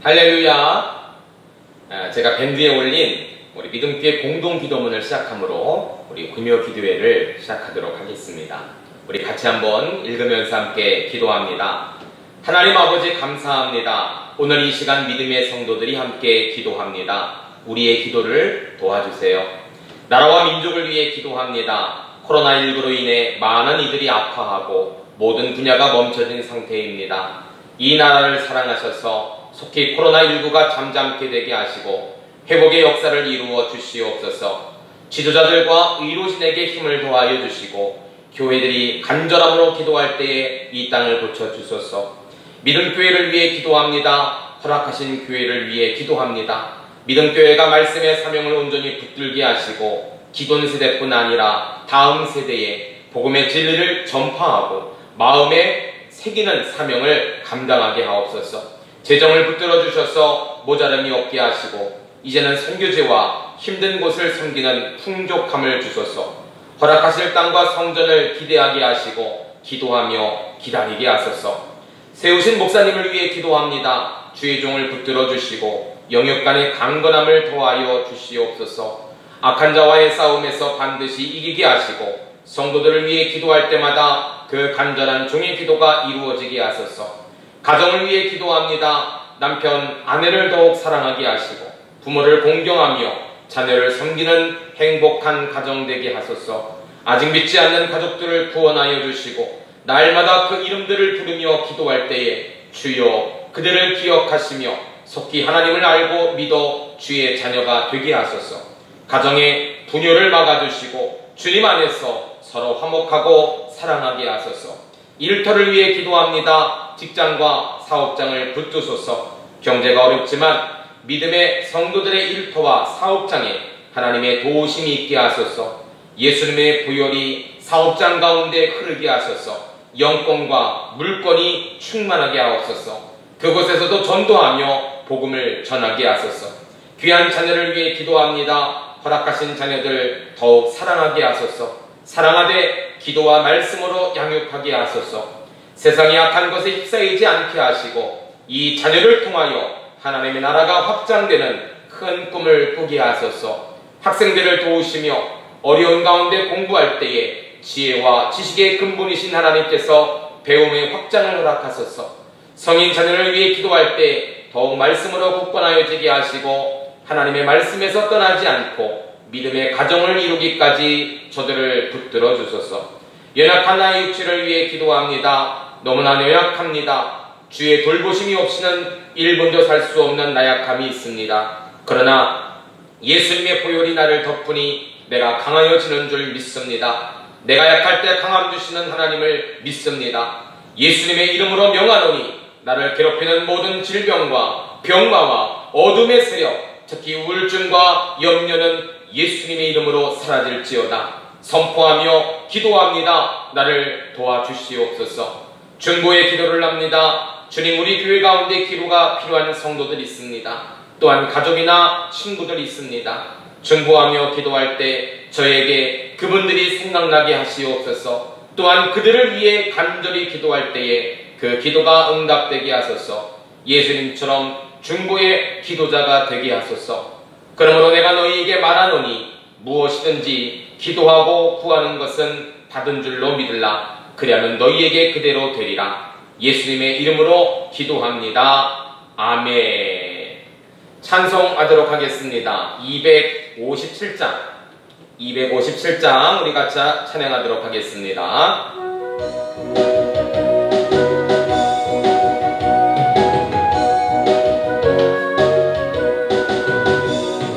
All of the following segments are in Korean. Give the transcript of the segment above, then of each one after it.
할렐루야. 제가 밴드에 올린 우리 믿음교회 공동기도문을 시작하므로 우리 금요 기도회를 시작하도록 하겠습니다. 우리 같이 한번 읽으면서 함께 기도합니다. 하나님 아버지 감사합니다. 오늘 이 시간 믿음의 성도들이 함께 기도합니다. 우리의 기도를 도와주세요. 나라와 민족을 위해 기도합니다. 코로나19로 인해 많은 이들이 아파하고 모든 분야가 멈춰진 상태입니다. 이 나라를 사랑하셔서 속히 코로나19가 잠잠케 되게 하시고 회복의 역사를 이루어 주시옵소서. 지도자들과 의료진에게 힘을 더하여 주시고 교회들이 간절함으로 기도할 때에 이 땅을 고쳐주소서. 믿음교회를 위해 기도합니다. 허락하신 교회를 위해 기도합니다. 믿음교회가 말씀의 사명을 온전히 붙들게 하시고 기존 세대뿐 아니라 다음 세대에 복음의 진리를 전파하고 마음에 새기는 사명을 감당하게 하옵소서. 재정을 붙들어 주셔서 모자람이 없게 하시고 이제는 선교제와 힘든 곳을 섬기는 풍족함을 주소서. 허락하실 땅과 성전을 기대하게 하시고 기도하며 기다리게 하소서. 세우신 목사님을 위해 기도합니다. 주의 종을 붙들어 주시고 영역 간의 강건함을 더하여 주시옵소서. 악한 자와의 싸움에서 반드시 이기게 하시고 성도들을 위해 기도할 때마다 그 간절한 종의 기도가 이루어지게 하소서. 가정을 위해 기도합니다. 남편, 아내를 더욱 사랑하게 하시고 부모를 공경하며 자녀를 섬기는 행복한 가정 되게 하소서. 아직 믿지 않는 가족들을 구원하여 주시고 날마다 그 이름들을 부르며 기도할 때에 주여 그들을 기억하시며 속히 하나님을 알고 믿어 주의 자녀가 되게 하소서. 가정의 분열을 막아주시고 주님 안에서 서로 화목하고 사랑하게 하소서. 일터를 위해 기도합니다. 직장과 사업장을 붙드소서. 경제가 어렵지만 믿음의 성도들의 일터와 사업장에 하나님의 도우심이 있게 하소서. 예수님의 보혈이 사업장 가운데 흐르게 하소서. 영권과 물권이 충만하게 하옵소서. 그곳에서도 전도하며 복음을 전하게 하소서. 귀한 자녀를 위해 기도합니다. 허락하신 자녀들 더욱 사랑하게 하소서. 사랑하되 기도와 말씀으로 양육하게 하소서. 세상의 악한 것에 휩싸이지 않게 하시고 이 자녀를 통하여 하나님의 나라가 확장되는 큰 꿈을 꾸게 하소서. 학생들을 도우시며 어려운 가운데 공부할 때에 지혜와 지식의 근본이신 하나님께서 배움의 확장을 허락하소서. 성인 자녀를 위해 기도할 때 더욱 말씀으로 굳건하여지게 하시고 하나님의 말씀에서 떠나지 않고 믿음의 가정을 이루기까지 저들을 붙들어 주소서. 연약한 나의 육체를 위해 기도합니다. 너무나 연약합니다. 주의 돌보심이 없이는 1분도 살 수 없는 나약함이 있습니다. 그러나 예수님의 보혈이 나를 덮으니 내가 강하여지는 줄 믿습니다. 내가 약할 때 강함 주시는 하나님을 믿습니다. 예수님의 이름으로 명하노니 나를 괴롭히는 모든 질병과 병마와 어둠의 세력, 특히 우울증과 염려는 예수님의 이름으로 사라질지어다. 선포하며 기도합니다. 나를 도와주시옵소서. 중보의 기도를 합니다. 주님, 우리 교회 가운데 기도가 필요한 성도들이 있습니다. 또한 가족이나 친구들이 있습니다. 중보하며 기도할 때 저에게 그분들이 생각나게 하시옵소서. 또한 그들을 위해 간절히 기도할 때에 그 기도가 응답되게 하소서. 예수님처럼 중보의 기도자가 되게 하소서. 그러므로 내가 너희에게 말하노니 무엇이든지 기도하고 구하는 것은 받은 줄로 믿으라. 그리하면 너희에게 그대로 되리라. 예수님의 이름으로 기도합니다. 아멘. 찬송하도록 하겠습니다. 257장 우리 같이 찬양하도록 하겠습니다.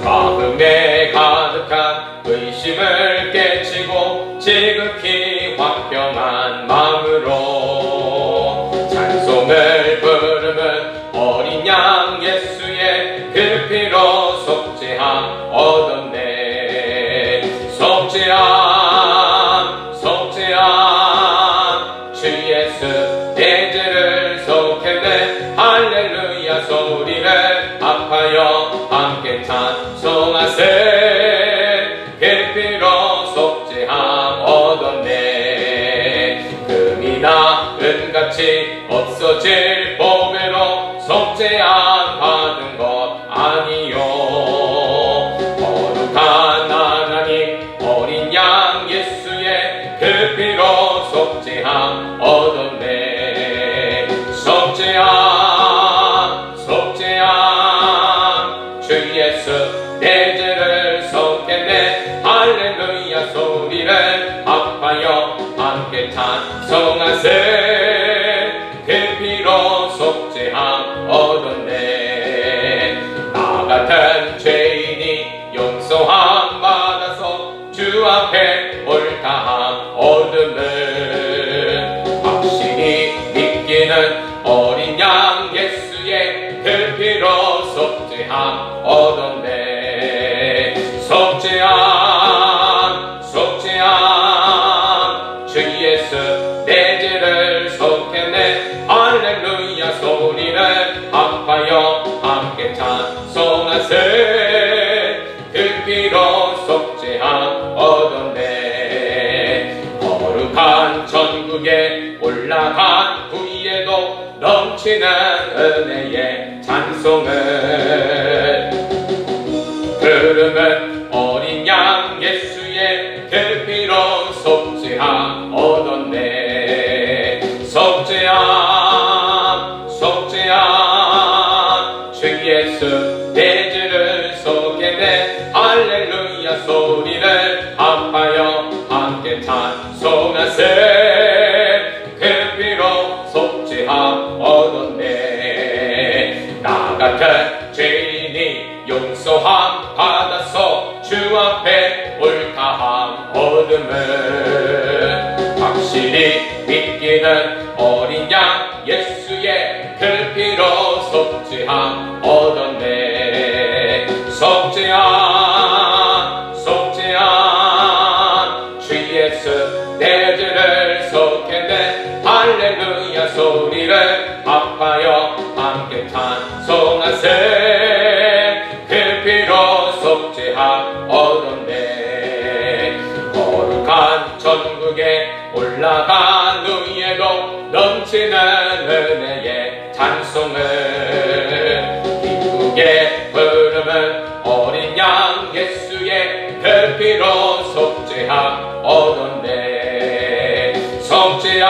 마음에 가득한 의심을 깨치고 지극히 화평한 마음으로 찬송을 부르면 어린 양 예수의 그 피로 속죄함 얻었네. 속죄함 주 예수 내 죄를 속했네. 할렐루야 소리를 합하여 함께 찬송하세. 그 피로 속죄함 얻었네. 금이나 은같이 없어질 보배로 속죄함 아파요 함께 찬송하세 그 피로 속죄함 얻었네 나 같은 죄인이 용서함 받아서 주 앞에 옳다함 얻음을 확실히 믿기는 어린 양 예수의 그 피로 속죄함 얻었네 속죄함 속죄함 주 예수 내 죄를 속했네 할렐루야 소리를 아파요 함께 찬송하세 그 피로 속죄함 얻었네 거룩한 천국에 올라간 후에도 넘치는 은혜의 찬송을 부르면 어린 양 예수의 그 피로 속죄함 얻었네 속죄함 속죄함 주 예수 내 죄를 속했네 할렐루야 소리를 아파요 함께 찬송하세 그 피로 속죄함 얻었네 나 같은 죄인이 용서함 받아서 주 앞에 옳다함 얻음을 확실히 믿기는 어린 양 예수의 그 피로 속죄함 얻었네 속죄함 속죄함 주 예수 내 죄를 속했네 할렐루야 소리를 아파요 함께 찬송하세 그 피로 속죄함 얻었네 거룩한 천국에 올라간 후에도 넘치는 은혜의 찬송을 기쁘게 부르면 어린 양 예수의 그 피로 속죄함 얻었네 속죄함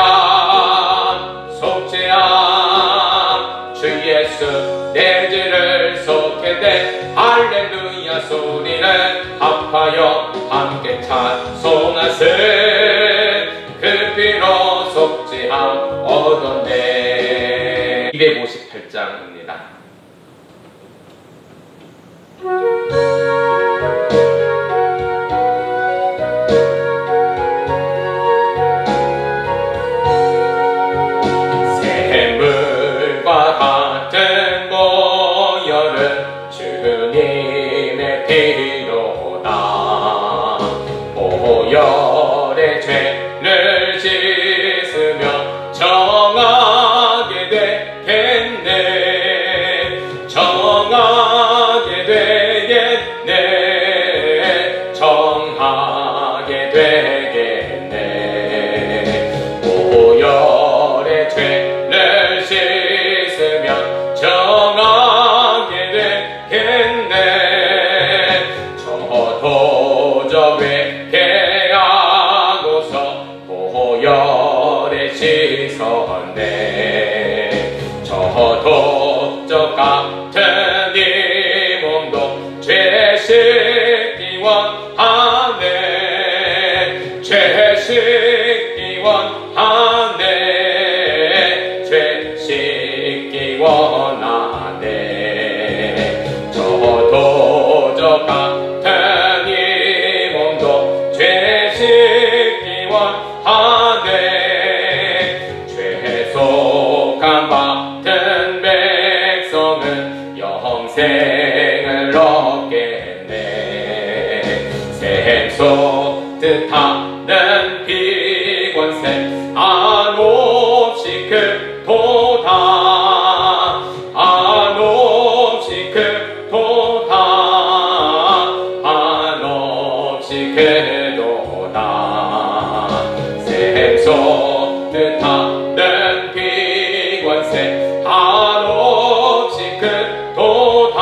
속죄함 주 예수 내 죄를 속했네 할렐루야 소리를 아파요 함께 찬송하세 그 피로 속죄함 얻었네 258장입니다 샘물과 같은 보혈은 주님의 피로다 보혈의 죄를 씻으며 정하게 되겠네 정하게 되겠네 정하게 되겠네 보혈의 죄를 씻으면 정하게 되겠네 저도 저 회개하고서 보혈에 씻었네 저도 저 같은 이 몸도 죄 씻기 원하네 죄 씻기 원하네 죄 씻기 원하네 저도 저 같은 이 몸도 죄 씻기 원하네 죄속함 받은 백성은 영생을 얻겠네 샘속 뜻하는 비권세 안없이 크도다 안없이 크도다 안없이 크도다 샘속 뜻하는 비권세 한없이 크도다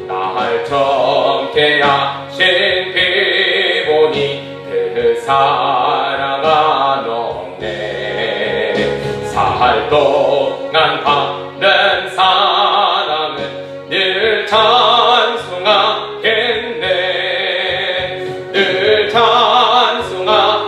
날 정케 하신 피보니 그 사랑 안없네 살 동안 받는 사랑은 늘 찬송하겠네 늘 찬송하겠네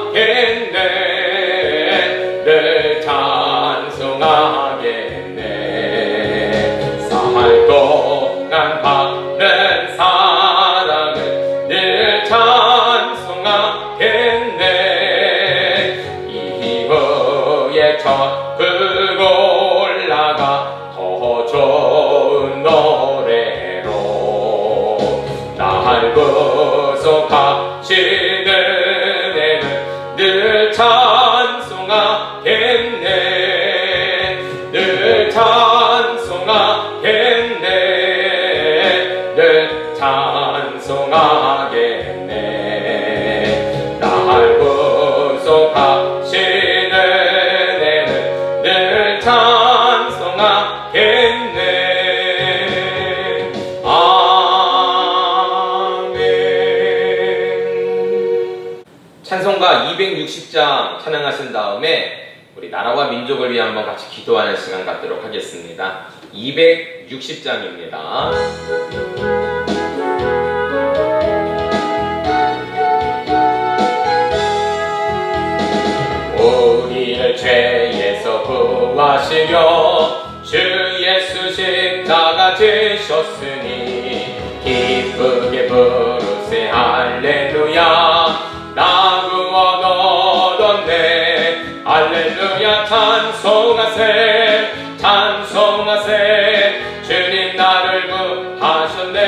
늘 찬송하겠네. 늘 찬송하겠네. 늘 찬송하겠네. 날 구속하시는 애는 늘 찬송하겠네. 아멘. 찬송가 260장 찬양하신 다음에 우리 나라와 민족을 위해 한번 같이 기도하는 시간 갖도록 하겠습니다. 260장입니다. 우리를 죄에서 구하시려 주 예수 십자가 지셨으니 기쁘게 부르세 할렐루야. 나 구원 얻었네. 할렐루야. 찬송하세 찬송하세. 주님 나를 구하셨네.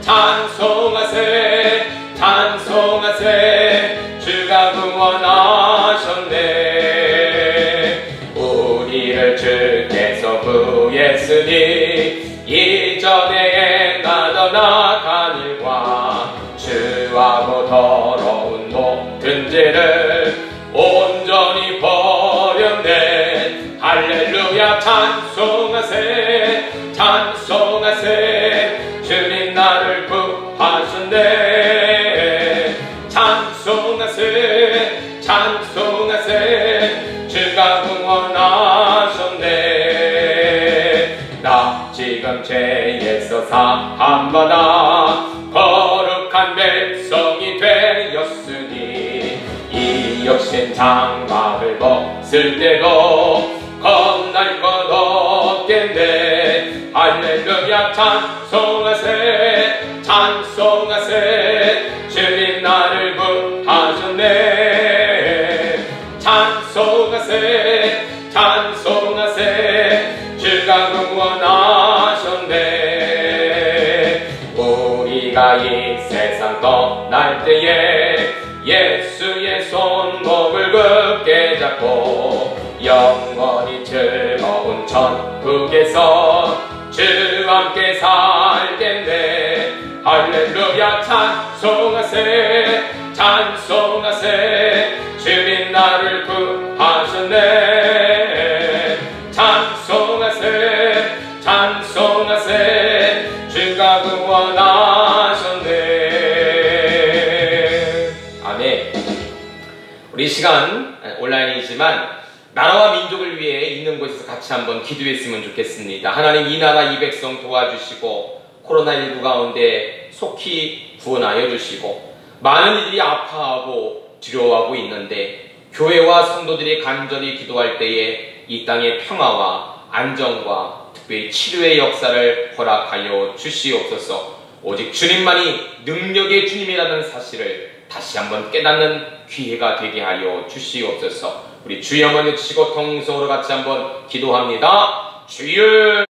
찬송하세 찬송하세. 주가 구원하셨네. 우리를 주께서 구했으니 이전에 행하던 악한 일과 주하고 더러운 모든 죄를 온전히 버렸네. 할렐루야. 찬송하세 찬송하세. 주님 나를 구하셨네. 찬송하세 찬송하세. 주가 구원하셨네. 나 지금 죄에서 사함받아 거룩한 백성이 되었으니 이 역신 장막을 벗을 때도 겁날 것 없겠네. 할렐루야. 찬송하세 찬송하세. 주님 나를 구하셨네. 찬송하세 찬송하세. 주가 구원하셨네. 우리가 이 세상 떠날 때에 예수의 손목을 굳게 잡고 영원히 즐거운 천국에서 주와 함께 살겠네. 할렐루야. 찬송하세 찬송하세. 주님 나를 구하셨네. 찬송하세 찬송하세. 주가 구원하셨네. 아멘. 우리 시간 온라인이지만 나라와 민족을 위해 있는 곳에서 같이 한번 기도했으면 좋겠습니다. 하나님, 이 나라 이 백성 도와주시고 코로나19 가운데 속히 구원하여 주시고 많은 이들이 아파하고 두려워하고 있는데 교회와 성도들이 간절히 기도할 때에 이 땅의 평화와 안정과 특별히 치료의 역사를 허락하여 주시옵소서. 오직 주님만이 능력의 주님이라는 사실을 다시 한번 깨닫는 기회가 되게 하여 주시옵소서. 우리 주여 한번 외치시고 통성으로 같이 한번 기도합니다. 주여.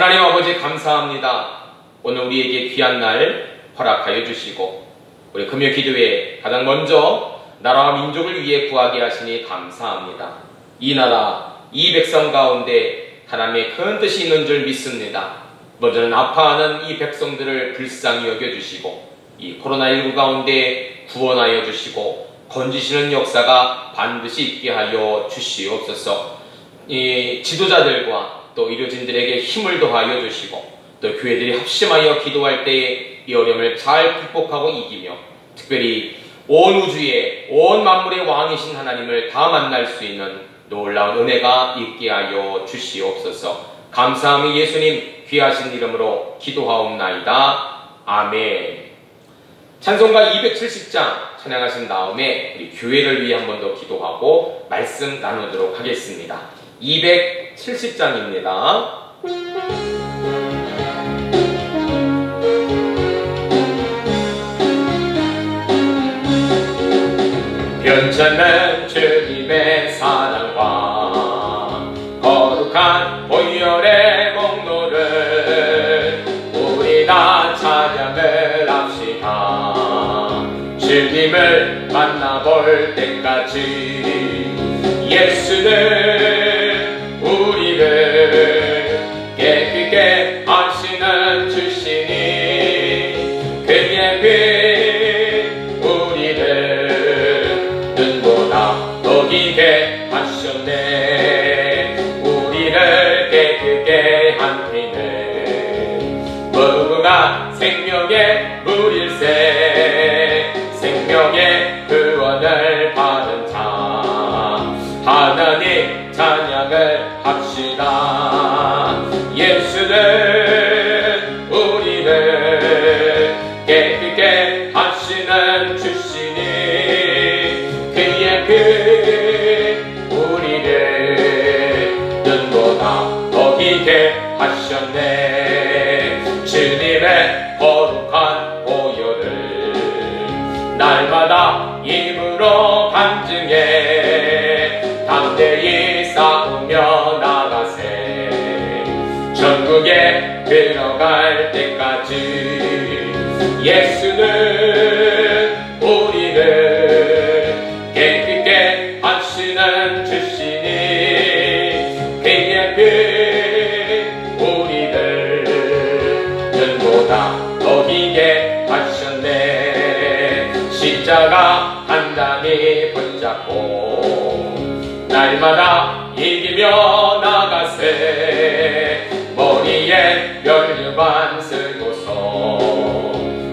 하나님 아버지 감사합니다. 오늘 우리에게 귀한 날 허락하여 주시고 우리 금요 기도회에 가장 먼저 나라와 민족을 위해 구하게 하시니 감사합니다. 이 나라, 이 백성 가운데 하나님의 큰 뜻이 있는 줄 믿습니다. 먼저는 아파하는 이 백성들을 불쌍히 여겨주시고 이 코로나19 가운데 구원하여 주시고 건지시는 역사가 반드시 있게 하여 주시옵소서. 이 지도자들과 또 의료진들에게 힘을 더하여 주시고 또 교회들이 합심하여 기도할 때에 이 어려움을 잘 극복하고 이기며 특별히 온 우주의 온 만물의 왕이신 하나님을 다 만날 수 있는 놀라운 은혜가 있게 하여 주시옵소서. 감사함이 예수님 귀하신 이름으로 기도하옵나이다. 아멘. 찬송가 270장 찬양하신 다음에 우리 교회를 위해 한 번 더 기도하고 말씀 나누도록 하겠습니다. 270장입니다. 변찮는 주님의 사랑과 거룩한 보혈의 공로를 우리 다 찬양을 합시다. 주님을 만나볼 때까지 예수는 우리를 깨끗게 하시는 주시니 그의 피 우리를 눈보다 녹이게 하셨네. 우리를 깨끗게 한 피는 무궁한 생명의 물일세. 생명의 구원을 받은 자 하나님 찬양을 합시다. 예수는 우리를 깨끗게 하시는 주시니 그의 피 우리를 눈보다 녹이게 하셨네. 주님의 거룩한 보혈을 날마다 입으로 간증해 담대히 싸우며 나가세. 천국에 들어갈 때까지 예수는 우리를 깨끗게 하시는 주시니 그의 피 우리를 눈보다 녹이게 하셨네. 십자가 단단히 붙잡고 날마다 이기며 나가세. 머리에 면류관 쓰고서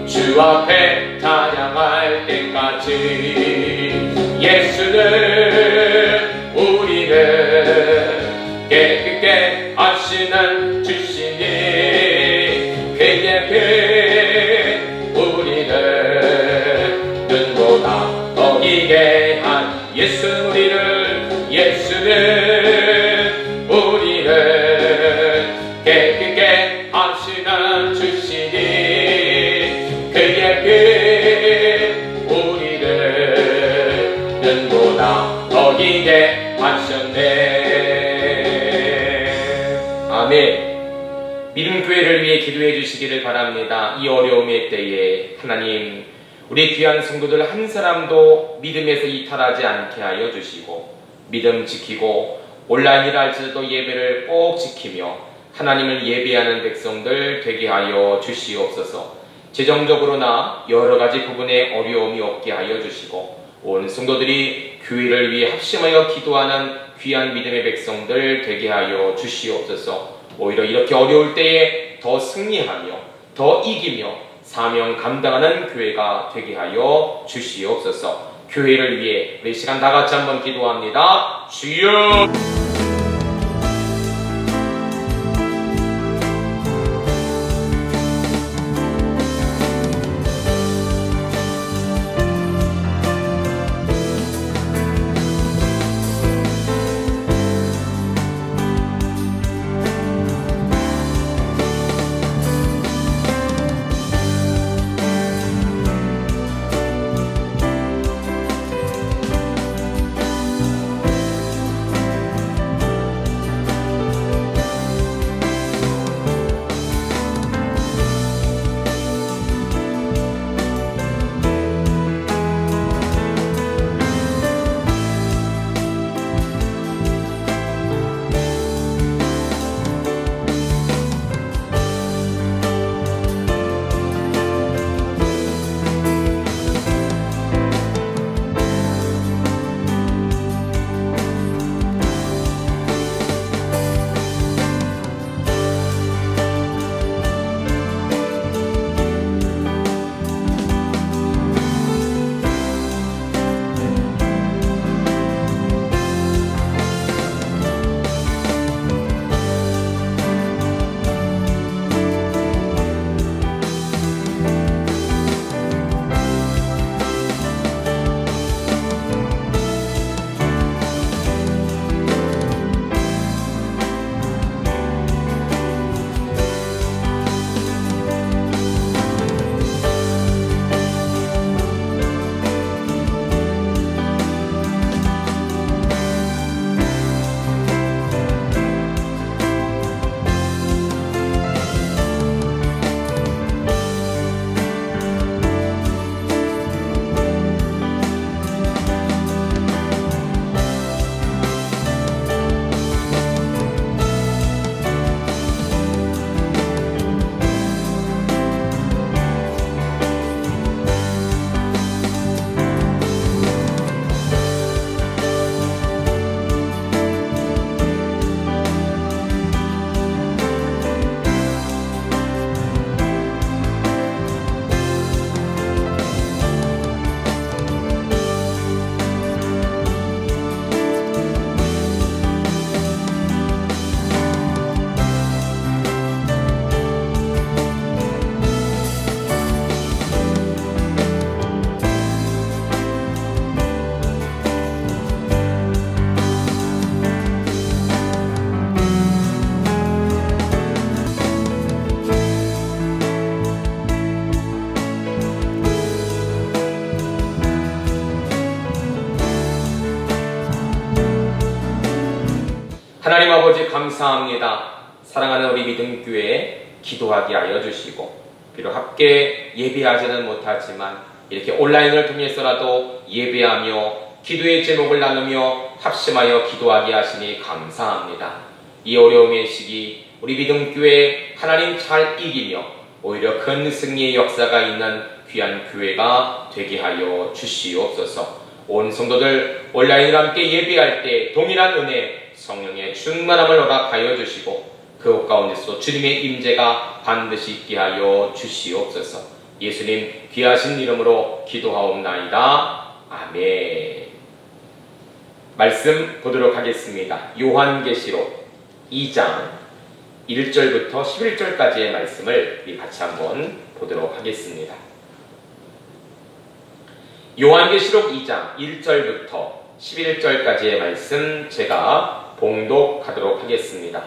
주 앞에 찬양할 때까지 예수는 우리를 깨끗게 하시는 주시니 그의 피 우리를 눈보다 녹이게 한 예수는 우리를 깨끗게 하시는 주시니 그의 피 우리를 눈보다 녹이게 하셨네. 아멘. 믿음교회를 위해 기도해 주시기를 바랍니다. 이 어려움의 때에 하나님 우리 귀한 성도들 한 사람도 믿음에서 이탈하지 않게 하여 주시고 믿음 지키고 온라인이라 할지라도 예배를 꼭 지키며 하나님을 예배하는 백성들 되게 하여 주시옵소서. 재정적으로나 여러가지 부분에 어려움이 없게 하여 주시고 온 성도들이 교회를 위해 합심하여 기도하는 귀한 믿음의 백성들 되게 하여 주시옵소서. 오히려 이렇게 어려울 때에 더 승리하며 더 이기며 사명 감당하는 교회가 되게 하여 주시옵소서. 교회를 위해 우리 시간 다 같이 한번 기도합니다. 주여. 하나님 아버지 감사합니다. 사랑하는 우리 믿음교회 기도하게 하여 주시고, 비록 함께 예배하지는 못하지만 이렇게 온라인을 통해서라도 예배하며 기도의 제목을 나누며 합심하여 기도하게 하시니 감사합니다. 이 어려움의 시기 우리 믿음교회 하나님 잘 이기며 오히려 큰 승리의 역사가 있는 귀한 교회가 되게 하여 주시옵소서. 온 성도들 온라인으로 함께 예배할 때 동일한 은혜 성령의 충만함을 허락하여 주시고 그 가운데서 주님의 임재가 반드시 있게 하여 주시옵소서. 예수님 귀하신 이름으로 기도하옵나이다. 아멘. 말씀 보도록 하겠습니다. 요한계시록 2장 1절부터 11절까지의 말씀을 같이 한번 보도록 하겠습니다. 요한계시록 2장 1절부터 11절까지의 말씀 제가 봉독하도록 하겠습니다.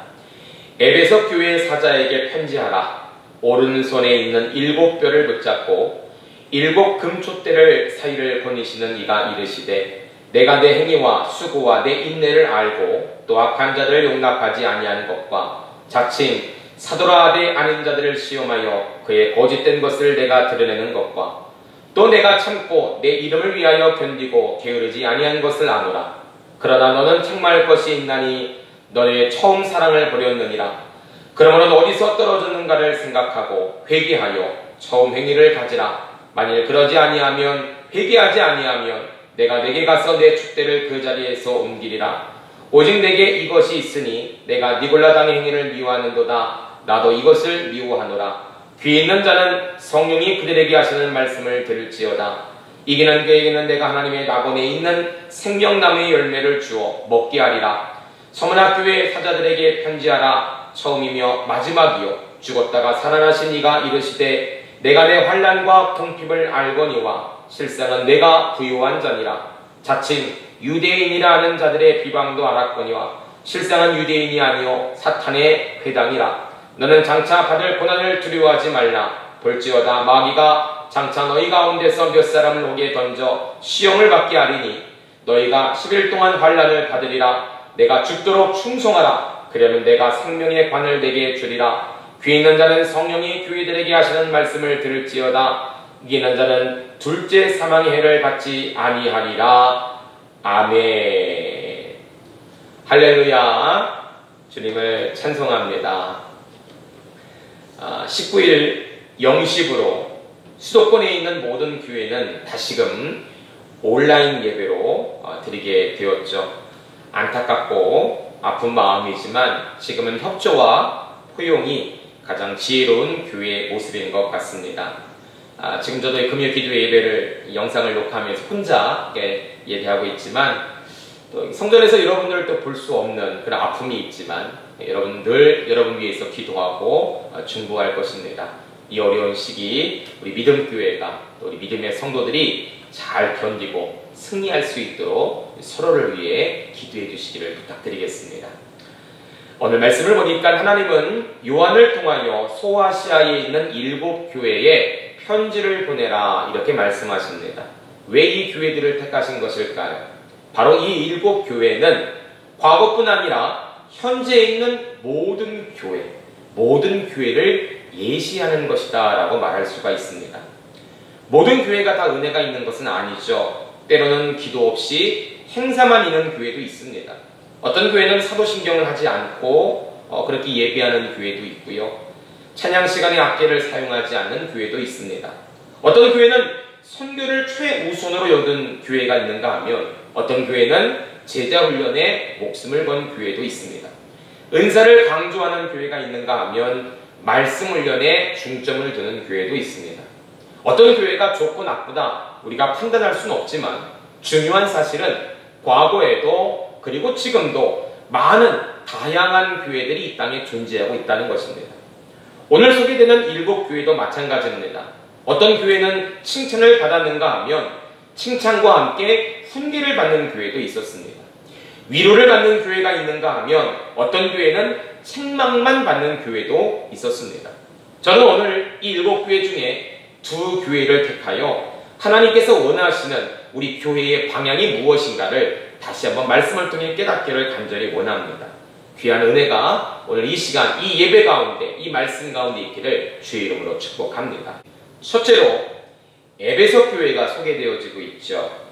에베소 교회 사자에게 편지하라. 오른손에 있는 7뼈를 붙잡고 7 금촛대를 사이를 거니시는 이가 이르시되, 내가 내 행위와 수고와 내 인내를 알고 또 악한 자들을 용납하지 아니하는 것과 자칭 사도라 하되 아닌 자들을 시험하여 그의 거짓된 것을 내가 드러내는 것과 또 내가 참고 내 이름을 위하여 견디고 게으르지 아니한 것을 아노라. 그러나 너는 책망할 것이 있나니 너의 처음 사랑을 버렸느니라. 그러므로 어디서 떨어졌는가를 생각하고 회개하여 처음 행위를 가지라. 만일 그러지 아니하면, 회개하지 아니하면 내가 내게 가서 내 촛대를 그 자리에서 옮기리라. 오직 내게 이것이 있으니 내가 니골라당의 행위를 미워하는도다. 나도 이것을 미워하노라. 귀 있는 자는 성령이 그들에게 하시는 말씀을 들을지어다. 이기는 그에게는 내가 하나님의 낙원에 있는 생명나무의 열매를 주어 먹게 하리라. 서문학 교회 사자들에게 편지하라. 처음이며 마지막이요 죽었다가 살아나신 이가 이르시되, 내가 내 환난과 궁핍을 알거니와 실상은 내가 부유한 자니라. 자칭 유대인이라 하는 자들의 비방도 알았거니와 실상은 유대인이 아니요 사탄의 회당이라. 너는 장차 받을 고난을 두려워하지 말라. 볼지어다 마귀가 장차 너희 가운데서 몇 사람을 옥에 던져 시험을 받게 하리니 너희가 10일 동안 환난을 받으리라. 내가 죽도록 충성하라. 그러면 내가 생명의 관을 내게 주리라. 귀 있는 자는 성령이 교회들에게 하시는 말씀을 들을지어다. 이기는 자는 둘째 사망의 해를 받지 아니하리라. 아멘. 할렐루야. 주님을 찬송합니다. 19일 영십으로 수도권에 있는 모든 교회는 다시금 온라인 예배로 드리게 되었죠. 안타깝고 아픈 마음이지만 지금은 협조와 포용이 가장 지혜로운 교회의 모습인 것 같습니다. 지금 저도 금요 기도 예배를 영상을 녹화하면서 혼자 예배하고 있지만 또 성전에서 여러분들을 또 볼 수 없는 그런 아픔이 있지만 여러분 늘 여러분 위해서 기도하고 중보할 것입니다. 이 어려운 시기 우리 믿음교회가 또 우리 믿음의 성도들이 잘 견디고 승리할 수 있도록 서로를 위해 기도해 주시기를 부탁드리겠습니다. 오늘 말씀을 보니까 하나님은 요한을 통하여 소아시아에 있는 7 교회에 편지를 보내라 이렇게 말씀하십니다. 왜 이 교회들을 택하신 것일까요? 바로 이 7 교회는 과거뿐 아니라 현재에 있는 모든 교회, 모든 교회를 예시하는 것이다 라고 말할 수가 있습니다. 모든 교회가 다 은혜가 있는 것은 아니죠. 때로는 기도 없이 행사만 있는 교회도 있습니다. 어떤 교회는 사도신경을 하지 않고 그렇게 예배하는 교회도 있고요. 찬양 시간에 악기를 사용하지 않는 교회도 있습니다. 어떤 교회는 선교를 최우선으로 여긴 교회가 있는가 하면 어떤 교회는 제자훈련에 목숨을 건 교회도 있습니다. 은사를 강조하는 교회가 있는가 하면 말씀훈련에 중점을 두는 교회도 있습니다. 어떤 교회가 좋고 나쁘다 우리가 판단할 수는 없지만 중요한 사실은 과거에도 그리고 지금도 많은 다양한 교회들이 이 땅에 존재하고 있다는 것입니다. 오늘 소개되는 7 교회도 마찬가지입니다. 어떤 교회는 칭찬을 받았는가 하면 칭찬과 함께 훈계를 받는 교회도 있었습니다. 위로를 받는 교회가 있는가 하면 어떤 교회는 책망만 받는 교회도 있었습니다. 저는 오늘 이 7 교회 중에 2 교회를 택하여 하나님께서 원하시는 우리 교회의 방향이 무엇인가를 다시 한번 말씀을 통해 깨닫기를 간절히 원합니다. 귀한 은혜가 오늘 이 시간, 이 예배 가운데, 이 말씀 가운데 있기를 주의 이름으로 축복합니다. 첫째로 에베소 교회가 소개되어지고 있죠.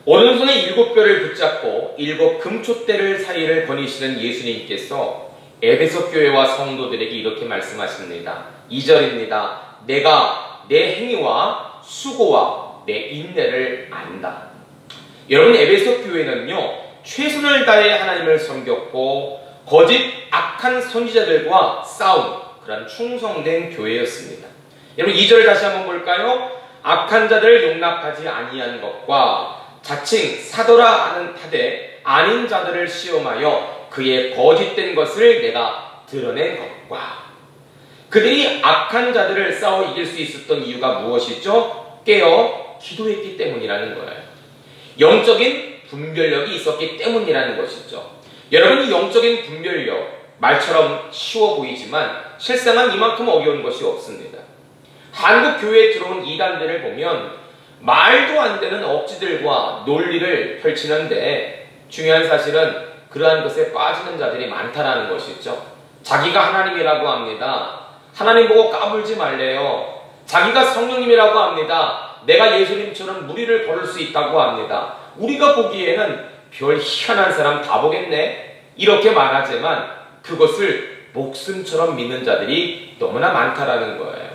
오른손에 7뼈를 붙잡고 7 금촛대를 사이를 거니시는 예수님께서 에베소 교회와 성도들에게 이렇게 말씀하십니다. 2절입니다. 내가 내 행위와 수고와 내 인내를 안다. 여러분, 에베소 교회는요, 최선을 다해 하나님을 섬겼고 거짓 악한 선지자들과 싸운 그런 충성된 교회였습니다. 여러분, 2절 다시 한번 볼까요? 악한 자들을 용납하지 아니한 것과 자칭 사도라 하는 탓에 아닌 자들을 시험하여 그의 거짓된 것을 내가 드러낸 것과. 그들이 악한 자들을 싸워 이길 수 있었던 이유가 무엇이죠? 깨어 기도했기 때문이라는 거예요. 영적인 분별력이 있었기 때문이라는 것이죠. 여러분, 이 영적인 분별력, 말처럼 쉬워 보이지만 실상은 이만큼 어려운 것이 없습니다. 한국 교회에 들어온 이단들을 보면 말도 안 되는 억지들과 논리를 펼치는데 중요한 사실은 그러한 것에 빠지는 자들이 많다라는 것이죠. 자기가 하나님이라고 합니다. 하나님 보고 까불지 말래요. 자기가 성령님이라고 합니다. 내가 예수님처럼 무리를 걸을 수 있다고 합니다. 우리가 보기에는 별 희한한 사람 다 보겠네, 이렇게 말하지만 그것을 목숨처럼 믿는 자들이 너무나 많다라는 거예요.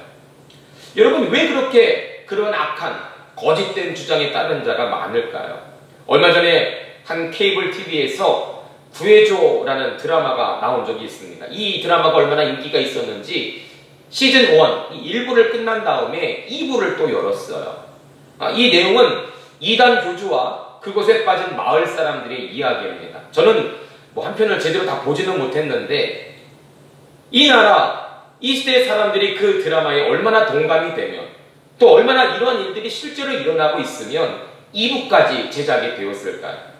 여러분, 왜 그렇게 그런 악한 거짓된 주장에 따른 자가 많을까요? 얼마 전에 한 케이블 TV에서 구해줘라는 드라마가 나온 적이 있습니다. 이 드라마가 얼마나 인기가 있었는지 시즌 1, 1부를 끝난 다음에 2부를 또 열었어요. 이 내용은 이단 교주와 그곳에 빠진 마을 사람들의 이야기입니다. 저는 한 편을 제대로 다 보지는 못했는데 이 나라, 이 시대의 사람들이 그 드라마에 얼마나 동감이 되면 또 얼마나 이러한 일들이 실제로 일어나고 있으면 2부까지 제작이 되었을까요?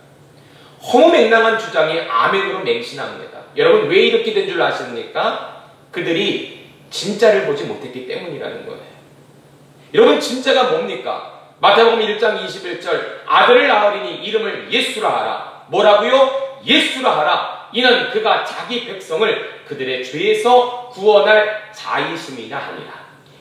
허무맹랑한 주장에 아멘으로 맹신합니다. 여러분, 왜 이렇게 된 줄 아십니까? 그들이 진짜를 보지 못했기 때문이라는 거예요. 여러분, 진짜가 뭡니까? 마태복음 1장 21절, 아들을 낳으리니 이름을 예수라 하라. 뭐라고요? 예수라 하라. 이는 그가 자기 백성을 그들의 죄에서 구원할 자이심이나 하니라.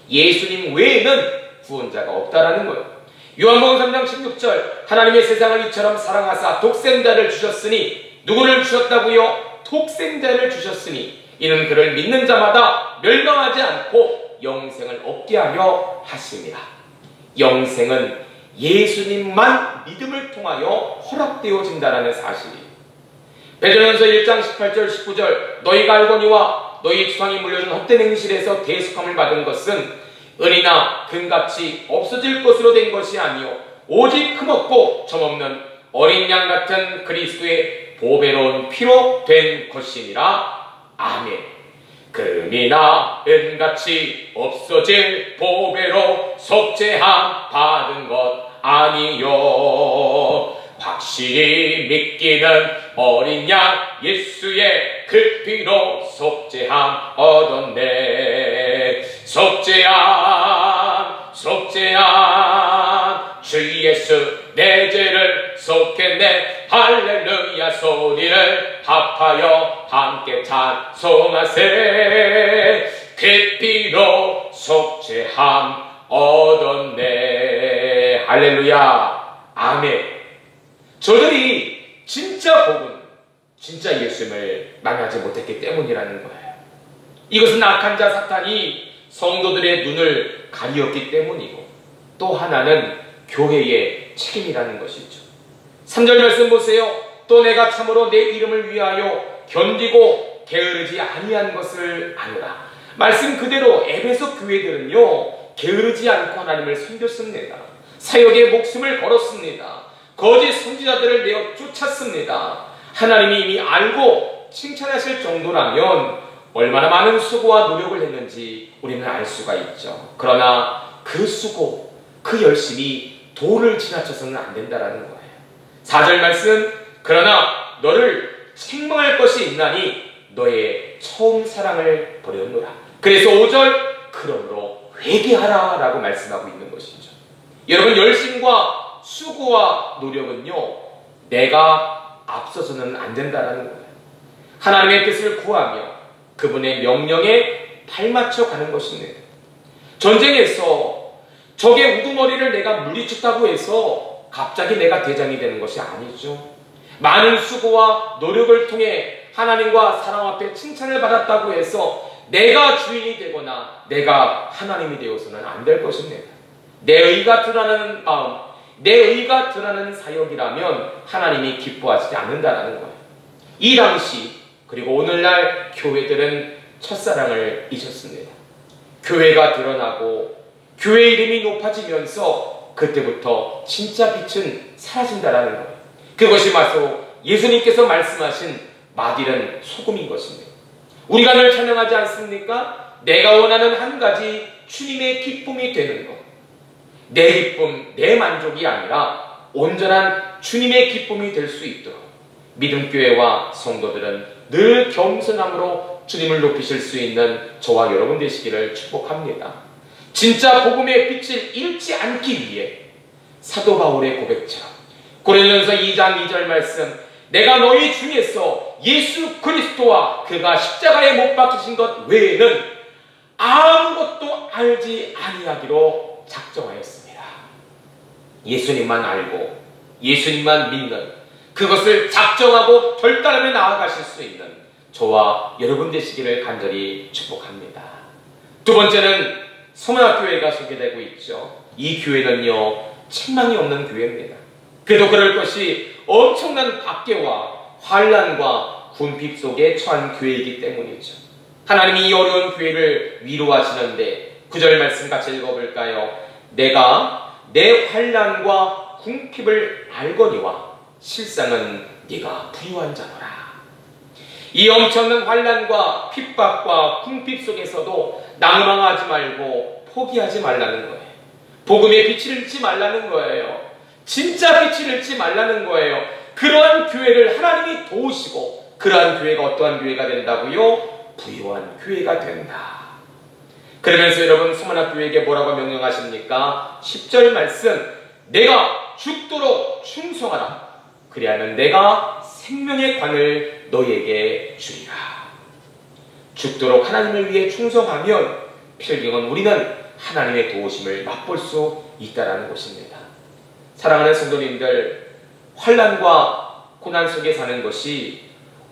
예수님 외에는 구원자가 없다라는 거예요. 요한복음 3장 16절, 하나님의 세상을 이처럼 사랑하사 독생자를 주셨으니, 누구를 주셨다고요? 독생자를 주셨으니 이는 그를 믿는 자마다 멸망하지 않고 영생을 얻게 하려 하심이라. 영생은 예수님만 믿음을 통하여 허락되어진다라는 사실이. 베드로전서 1장 18절 19절, 너희가 알거니와 너희 조상이 물려준 헛된 행실에서 대속함을 받은 것은 은이나 금같이 없어질 것으로 된 것이 아니요 오직 흠없고 점없는 어린 양 같은 그리스도의 보배로운 피로 된 것이니라. 아멘. 금이나 은같이 없어질 보배로 속죄함 받은 것 아니요 확실히 믿기는 어린 양 예수의 그 피로 속죄함 얻었네. 속죄함 속죄함 주 예수 내 죄를 속했네. 할렐루야 소리를 합하여 함께 찬송하세. 그 피로 속죄함 얻었네. 할렐루야. 아멘. 저들이 진짜 복은 진짜 예수님을 만나지 못했기 때문이라는 거예요. 이것은 악한 자 사탄이 성도들의 눈을 가리었기 때문이고, 또 하나는 교회의 책임이라는 것이죠. 3절 말씀 보세요. 또 내가 참으로 내 이름을 위하여 견디고 게으르지 아니한 것을 아노라. 말씀 그대로 에베소 교회들은요, 게으르지 않고 하나님을 섬겼습니다. 사역에 목숨을 걸었습니다. 거짓 선지자들을 내어 쫓았습니다. 하나님이 이미 알고 칭찬하실 정도라면 얼마나 많은 수고와 노력을 했는지 우리는 알 수가 있죠. 그러나 그 수고, 그 열심이 도를 지나쳐서는 안 된다는 거예요. 4절 말씀, 그러나 너를 책망할 것이 있나니 너의 처음 사랑을 버렸노라. 그래서 5절, 그러므로 회개하라 라고 말씀하고 있는 것이죠. 여러분, 열심과 수고와 노력은요, 내가 앞서서는 안 된다는 거예요. 하나님의 뜻을 구하며 그분의 명령에 발맞춰 가는 것입니다. 전쟁에서 적의 우두머리를 내가 물리쳤다고 해서 갑자기 내가 대장이 되는 것이 아니죠. 많은 수고와 노력을 통해 하나님과 사람 앞에 칭찬을 받았다고 해서 내가 주인이 되거나 내가 하나님이 되어서는 안 될 것입니다. 내 의가 드러나는 마음, 내 의가 드러나는 사역이라면 하나님이 기뻐하지 않는다라는 거예요. 이 당시 그리고 오늘날 교회들은 첫사랑을 잊었습니다. 교회가 드러나고 교회 이름이 높아지면서 그때부터 진짜 빛은 사라진다라는 거예요. 그것이 바로 예수님께서 말씀하신 맛있는 소금인 것입니다. 우리가 늘 찬양하지 않습니까? 내가 원하는 한 가지 주님의 기쁨이 되는 것. 내 기쁨, 내 만족이 아니라 온전한 주님의 기쁨이 될 수 있도록 믿음교회와 성도들은 늘 겸손함으로 주님을 높이실 수 있는 저와 여러분 되시기를 축복합니다. 진짜 복음의 빛을 잃지 않기 위해 사도 바울의 고백처럼 고린도전서 2장 2절 말씀, 내가 너희 중에서 예수 그리스도와 그가 십자가에 못 박히신 것 외에는 아무것도 알지 아니하기로 작정하였습니다. 예수님만 알고 예수님만 믿는, 그것을 작정하고 결단하며 나아가실 수 있는 저와 여러분 되시기를 간절히 축복합니다. 두 번째는 서문학교회가 소개되고 있죠. 이 교회는요, 책망이 없는 교회입니다. 그래도 그럴 것이 엄청난 박해와 환난과 군핍 속에 처한 교회이기 때문이죠. 하나님이 이 어려운 교회를 위로하시는데 9절 말씀 같이 읽어볼까요? 내가 내 환난과 궁핍을 알거니와 실상은 네가 부유한 자노라. 이 엄청난 환난과 핍박과 궁핍 속에서도 낭망하지 말고 포기하지 말라는 거예요. 복음의 빛을 잃지 말라는 거예요. 진짜 빛을 잃지 말라는 거예요. 그러한 교회를 하나님이 도우시고 그러한 교회가 어떠한 교회가 된다고요? 부유한 교회가 된다. 그러면서 여러분 서문학교회에게 뭐라고 명령하십니까? 10절 말씀, 내가 죽도록 충성하라. 그리하면 내가 생명의 관을 너희에게 주리라. 죽도록 하나님을 위해 충성하면 필경은 우리는 하나님의 도우심을 맛볼 수 있다는 것입니다. 사랑하는 성도님들, 환난과 고난 속에 사는 것이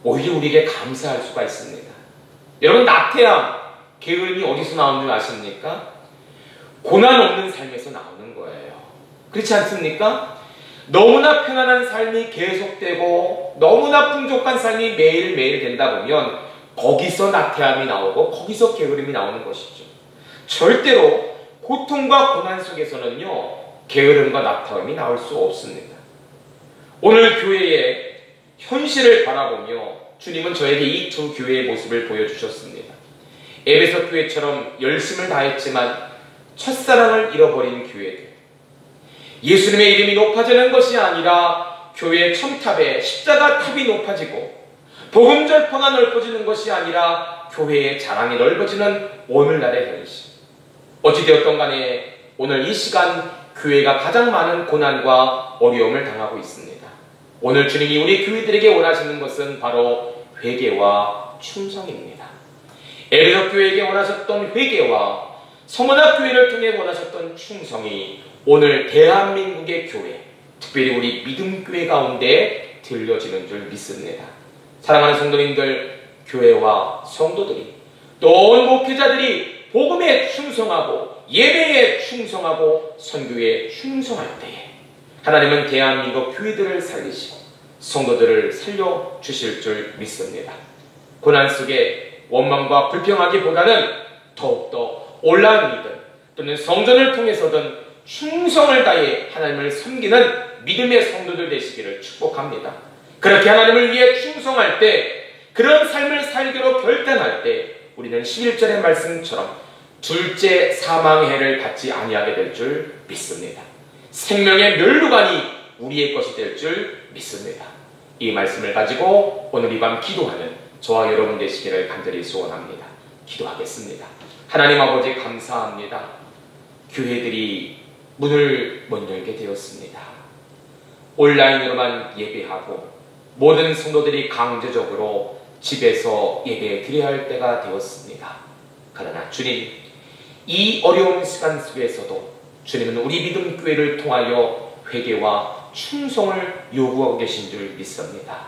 오히려 우리에게 감사할 수가 있습니다. 여러분, 나태함, 게으름이 어디서 나오는 줄 아십니까? 고난 없는 삶에서 나오는 거예요. 그렇지 않습니까? 너무나 편안한 삶이 계속되고 너무나 풍족한 삶이 매일매일 된다 보면 거기서 나태함이 나오고 거기서 게으름이 나오는 것이죠. 절대로 고통과 고난 속에서는요, 게으름과 나태함이 나올 수 없습니다. 오늘 교회의 현실을 바라보며 주님은 저에게 이 두 교회의 모습을 보여주셨습니다. 에베소 교회처럼 열심을 다했지만 첫사랑을 잃어버린 교회들, 예수님의 이름이 높아지는 것이 아니라 교회의 첨탑에 십자가 탑이 높아지고 복음 절파가 넓어지는 것이 아니라 교회의 자랑이 넓어지는 오늘날의 현실. 어찌되었던 간에 오늘 이 시간 교회가 가장 많은 고난과 어려움을 당하고 있습니다. 오늘 주님이 우리 교회들에게 원하시는 것은 바로 회개와 충성입니다. 에베소 교회에게 원하셨던 회개와 서문학 교회를 통해 원하셨던 충성이 오늘 대한민국의 교회, 특별히 우리 믿음교회 가운데 들려지는 줄 믿습니다. 사랑하는 성도님들, 교회와 성도들이 또 온 목회자들이 복음에 충성하고 예배에 충성하고 선교에 충성할 때에 하나님은 대한민국 교회들을 살리시고 성도들을 살려주실 줄 믿습니다. 고난 속에 원망과 불평하기보다는 더욱더 온라인 믿음 또는 성전을 통해서든 충성을 다해 하나님을 섬기는 믿음의 성도들 되시기를 축복합니다. 그렇게 하나님을 위해 충성할 때, 그런 삶을 살기로 결단할 때 우리는 11절의 말씀처럼 둘째 사망의 해를 받지 아니하게 될 줄 믿습니다. 생명의 멸류관이 우리의 것이 될 줄 믿습니다. 이 말씀을 가지고 오늘 이 밤 기도하는 저와 여러분 되시기를 간절히 소원합니다. 기도하겠습니다. 하나님 아버지 감사합니다. 교회들이 문을 못 열게 되었습니다. 온라인으로만 예배하고 모든 성도들이 강제적으로 집에서 예배 드려야 할 때가 되었습니다. 그러나 주님, 이 어려운 시간 속에서도 주님은 우리 믿음교회를 통하여 회개와 충성을 요구하고 계신 줄 믿습니다.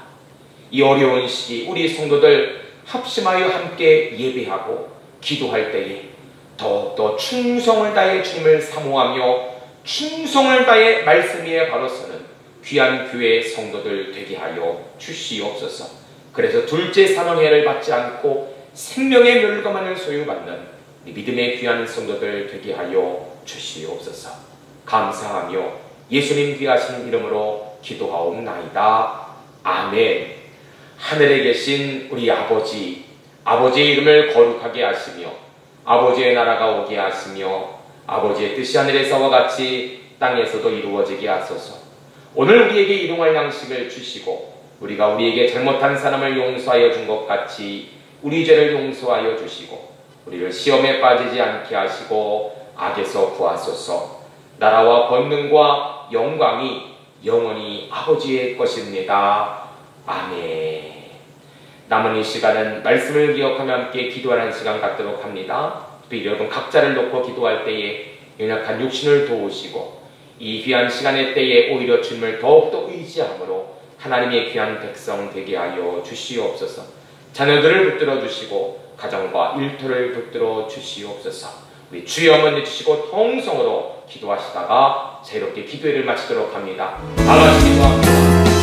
이 어려운 시기 우리 성도들 합심하여 함께 예배하고 기도할 때에 더욱더 충성을 다해 주님을 사모하며 충성을 다해 말씀 위에 바로 서는 귀한 교회 성도들 되게 하여 주시옵소서. 그래서 둘째 사망해를 받지 않고 생명의 멸류관을 소유받는 믿음의 귀한 성도들 되게 하여 주시옵소서. 감사하며 예수님 귀하신 이름으로 기도하옵나이다. 아멘. 하늘에 계신 우리 아버지, 아버지의 이름을 거룩하게 하시며 아버지의 나라가 오게 하시며 아버지의 뜻이 하늘에서와 같이 땅에서도 이루어지게 하소서. 오늘 우리에게 일용할 양식을 주시고 우리가 우리에게 잘못한 사람을 용서하여 준 것 같이 우리 죄를 용서하여 주시고 우리를 시험에 빠지지 않게 하시고 악에서 구하소서. 나라와 권능과 영광이 영원히 아버지의 것입니다. 아멘. 남은 이 시간은 말씀을 기억하며 함께 기도하는 시간 갖도록 합니다. 또 여러분 각자를 놓고 기도할 때에 연약한 육신을 도우시고 이 귀한 시간의 때에 오히려 주님을 더욱더 의지함으로 하나님의 귀한 백성 되게 하여 주시옵소서. 자녀들을 붙들어 주시고 가정과 일터를 붙들어 주시옵소서. 우리 주여 한번 해주시고 통성으로 기도하시다가 자유롭게 기도회를 마치도록 합니다. 다 같이 기도합니다.